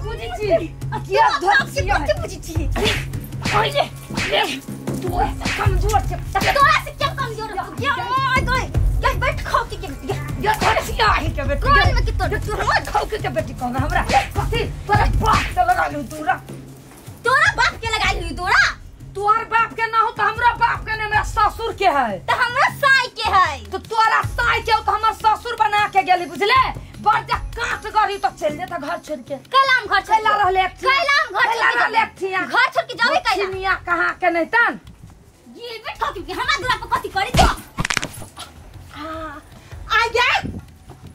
বুঝিছি কি ধরছি আমি বুঝিছি ওই যে तू ऐसा कमजोर से तो ऐसे क्या कमजोर है क्या ओए तो क्या बैठ खाओ के ये थोड़े से है क्या बैठ कौन में कितो तू हम खाओ के बैठ कौन हमरा कथि तोरा बाप से लगा लू तोरा बाप के लगा लू तोर बाप के ना हो तो हमरा बाप के ने मेरा ससुर के है तो हमरा साई के है तो तोरा साई के तो हमर ससुर बना के गेली बुझले बड़जा काट गरी तो चल जेता घर छोड़ के कलाम घर चला रहले कलाम घर चला रहले घर छोड़ के जावे कइला मिया कहां के नहीं तन ये बैठो कि हमरा दूरा पर कथि करी तो आ गया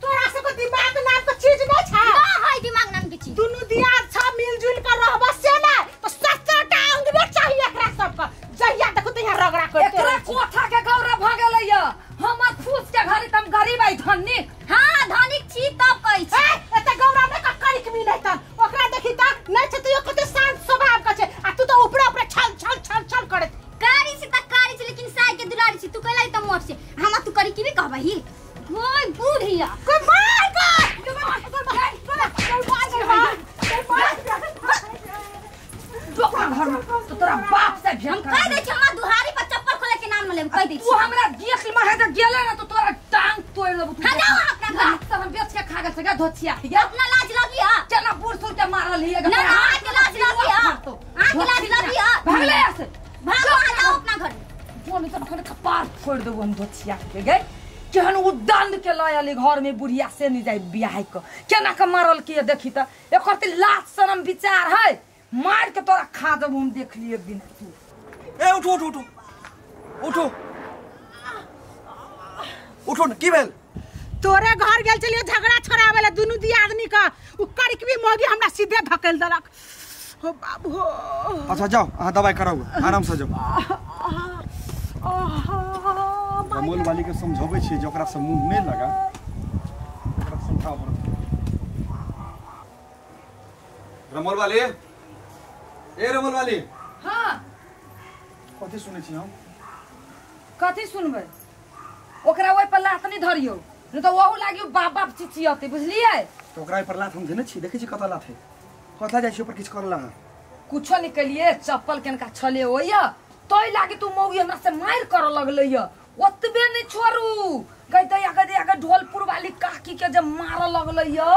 तोरा से को दिमाग नाम को चीज नहीं छा ना है दिमाग नाम की चीज दोनों दियार छ मिलजुल कर रहबस से ना तो 17 टा अंग में चाहिए एकरा सब का जहिया देखो तो यहां रगड़ा कर एकरा कोठा के गौरव भ गेलैया हमर फूस के घरे तम गरीब आई धनी हां धनिक छी तब कहि छी एते गौरव में का करिक भी नहीं तन ओकरा देखि त नहीं छ तू कते शांत स्वभाव का छे आ तू तो ऊपर ऊपर छल करे कारी से त कारी छ लेकिन साई के दुलारी छी तू कहलाई त मोर से हम तू करी की भी कहबही ओए बूढ़िया को मार घर में तो तोरा बाप से भेंट कह दे छ हमरा दुहारी पर चप्पल खोले के नाम ले कह दे तू हमरा गेस में है तो गेले ना तो तोरा टांग तोड़ देबू तू ना अपना घर सब हम बेच के खा गए सगा धोतिया अपना लाज लगिया चला बूढ़ सुर के मारल हिया ना आके लाज लगिया आके लाज लगिया भागले ऐसे भागो आ जाओ अपना घर बोल तो खड़े कपार फोड़ देबू हम धोतिया के गए केहन उदंड के लायली घर में बुढ़िया से नहीं जाय बियाह को केना के मारल के देखी त एकर त लाज शरम विचार है मार के तोरा खा देबू हम देख लिए एक दिन तू ए उठो उठो उठो उठो उठो न की भेल तोरे घर गेल चलियो झगड़ा छोड़ावे ला दुनु दी आदमी का उ करिक भी मोगी हमरा सीधे धकेल देलक हो बाबू हो अच्छा जाओ आ दवाई कराओ आराम से जाओ कमल वाली के समझावे छी जोकरा से मुंह नहीं लगा ओकरा समझा पड़त रमल वाली ए रमल वाली हां कथि सुनै छी हम कथि सुनबे ओकरा ओइ पर लात नहीं धरियो न तो वहु लागियो बाप बाप चिचियते बुझलिए तो ओकरा पर लात हम देने छी देखै छी कता लात है कथा जाय छी ऊपर किछ करला कुछो निकलिए चप्पल केनका छले होइया तोय लागी तू मौगी हमरा से मार कर लगलैया ओतबे नहीं छोड़ू गई ढोलपुर वाली काकी के जब मार लगलैया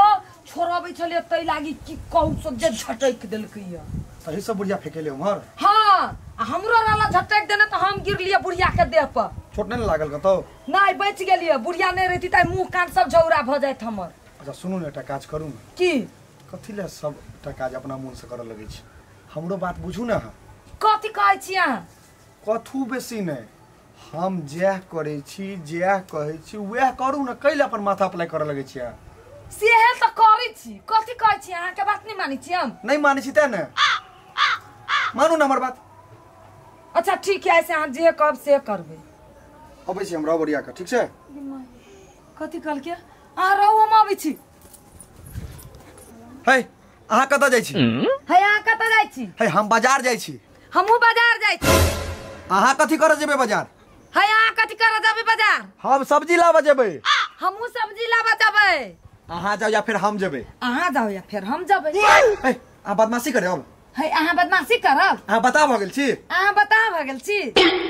छोड़बै छले तै लागी की कहू सब जे झटक देलकैया तही सब बुढ़िया फेकेले उमर हां हमरो राला झटक देने तो हम गिर लिए बुढ़िया के देह पर छोट नहीं लागल कतो नहीं बच गेलिए बुढ़िया नहीं रहती त मुंह कान सब झौरा भ जात हमर अच्छा सुनू ने एकटा काज करू न की कथिले सब एकटा काज अपना मन से करऽ लगै छी हमरो बात बुझू ना कथि कहै छी अहाँ कथू बेसी नहीं हम जह करे छी जह कहै छी वह करू न कैले अपन माथा अप्लाई करऽ लगै छी सेहे त करै छी कथि कहै छी अहाँ के बात नहीं मानै छी हम नहीं मानै छी त न मानू ना हमर बात अच्छा ठीक है ऐसे हम जे कब से करबे अबै छी हम रबड़िया का ठीक छै कथि कहल के आ रहू हम आबै छी हे अहाँ कतऽ जाइ छी है अहाँ कतऽ जाइ छी हे हम बाजार जाइ छी हमहू बाजार जाइ छी अहाँ कथि करऽ जेबै बाजार है अहाँ कथि करऽ जेबै बाजार हम सब्जी लाबऽ जेबै हमहू सब्जी लाबऽ जेबै अहाँ जाओ या फिर हम जेबै अहाँ जाओ या फिर हम जेबै हे अहाँ बदमाशी करे अब है अहाँ बदमाशी करब अहाँ बता भ गेल छी अहाँ बता भ गेल छी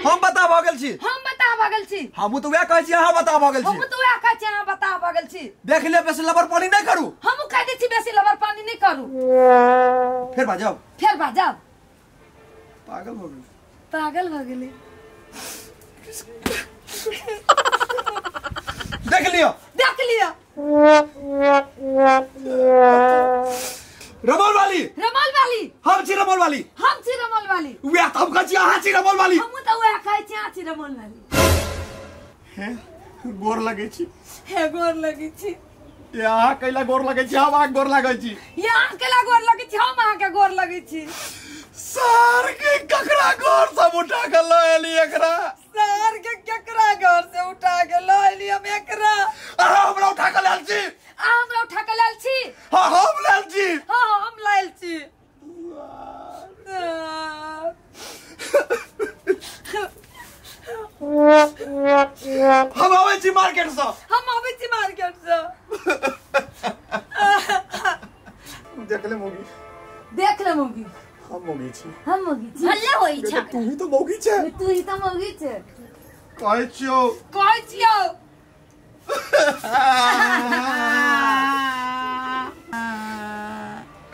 हम बता भ गेल छी हम बता भ गेल छी हम तो वह कहै छी अहाँ बता भ गेल छी हम तो वह कहै छी अहाँ बता भ गेल छी देख ले बेसी लबर पानी नहीं करू हम कह दै छी बेसी लबर पानी नहीं करू फिर बाजाओ पागल हो गेल पागल हो गेली देख लियो रमल वाली हम छी रमल वाली वे हम कहै छी अहाँ छी रमल वाली हम तो वह कहै छी अहाँ छी रमल वाली हे गोर लगै छी ये अहाँ कैला गोर लगै छी हम अहाँ गोर लगै छी ये अहाँ केला गोर लगै छी हम अहाँ के गोर लगै छी सर के ककरा गोर सब उठा के ल एली एकरा सर के केकरा घर से उठा के ल एली हम एकरा अहाँ हमरा उठा के लाल छी हमरा उठा के लाल छी हां हम लाल छी हां हम लाल छी हम आबै छी मार्केट से देख ले मोगी देख ले मोगी हम मोगी छी भले होई छै तू ही तो मोगी छे तू ही तो मोगी छै कहै छियो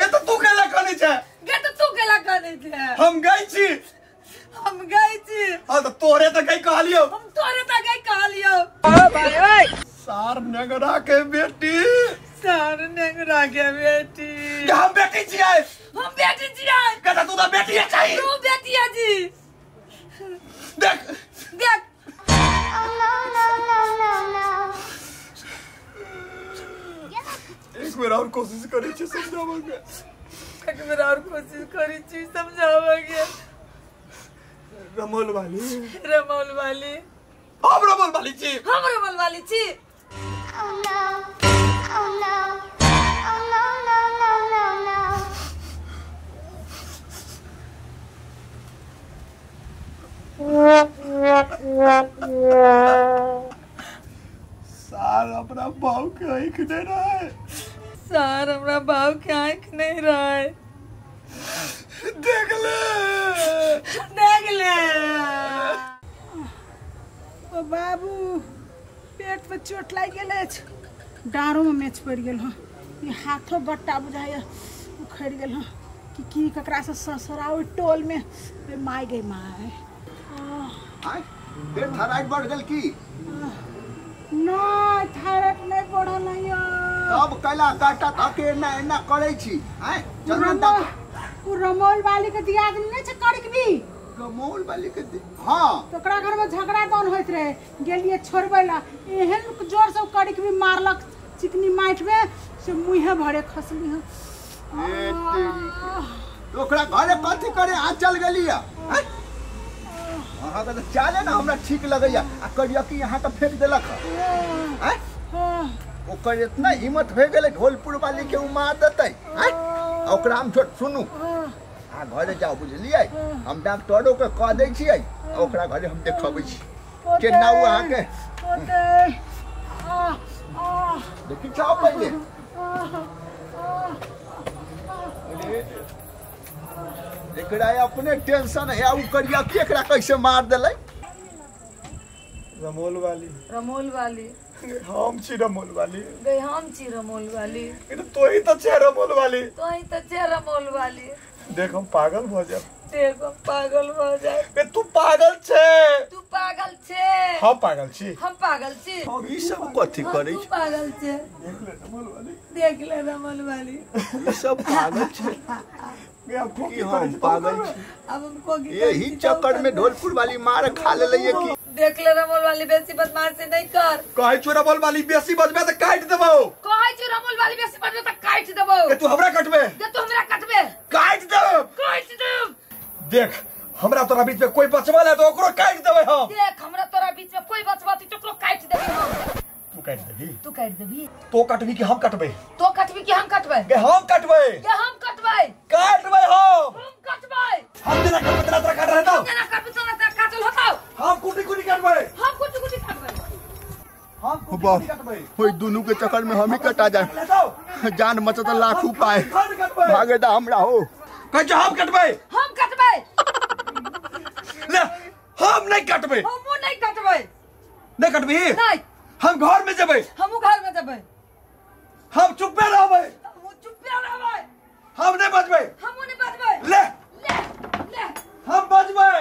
ए तो तू केला कहने छे हम गई छी हां तो तोरे तो गई कहलियो सार नगरा के बेटी हम बेटी छियै कहता तू तो बेटी है चाहिए देख एक बार और कोशिश करी छी समझावे रमोल वाली हम रमोल वाली छी सार अपना भाव के आँख नहीं रहे देख ले ओ बाबू पेट पे चोट लाग गेल अछि डाँरो में मैच पड़ गेल हँ ये हाथों गट्टा बुझाइए उखड़ गेल हँ कि ककरा से ससुराओ टोल में माय गई माय पेट थायराइड बढ़ गेल की नहीं थायराइड नहीं बढ़ल है अब कैला काटा थके ना करे छी हैं रमोल वाली के दिया आदमी नहीं छ कड़क भी रमोल वाली के हां तो ओकरा घर में झगड़ा कौन होइत रहे गेलिए छोड़बै ला एहन जोर से कड़क भी मारलक चिकनी माइट में से मुंहे भरे खसली है तो ओकरा घरे कथि करे आ चल गेलिया अहाँ के चाले ना हमरा ठीक लगैया आ करिया कि यहाँ के फेंक देलक हैं ओकर इतना हिम्मत हो गेले ढोलपुर वाली के मार देतै हैं ओकरा हम छोट सुनू आ घरे जाओ बुझलिए हम डॉक्टरों के कह दै छियै ओकरा घरे हम देखबै छी केना हुआ अहाँ के देखि जाओ पहले एकरा अपने टेंशन है उ करिया केकरा कैसे मार देलै रमोल वाली हम छी रमोल वाली तो ही तो छे रमोल वाली देख हम पागल भ जाब तू पागल छे हम पागल छी हम ई सब कथि करै छी देख ले रमोल वाली ई सब पागल छे कि हम पागल छी अब हमको यही चक्कर में ढोलपुर वाली मार खा ले की देख ले रमोल वाली बेसी बदमाशी नहीं कर कहै छु रमोल वाली बेसी बजबे त काट देबो के तू हमरा कटबे काट देब देख हमरा तोरा बीच में कोई बचबा ले तो ओकरो काट देबै हम देख हमरा तोरा बीच में कोई बचबाती तो ओकरो काट देबे हम तू काट देबी तो कटबी कि हम कटबै तो कटबी कि हम कटबै के हम कटबै काटबै हम तेरा काट रहे तो काटल होताओ हम कुटी काटबै होई दोनों के चक्कर में हम ही कटा जाए जान मचत लाख उपाय भागे दा हमरा हो कह जो हम कटबै ले हम नहीं कटबै नहीं कटबी नहीं हम घर में जेबै हमहु घर में जेबै हम चुपे रहबै हम नहीं बजबै हमहु नहीं बजबै ले ले हम बजबै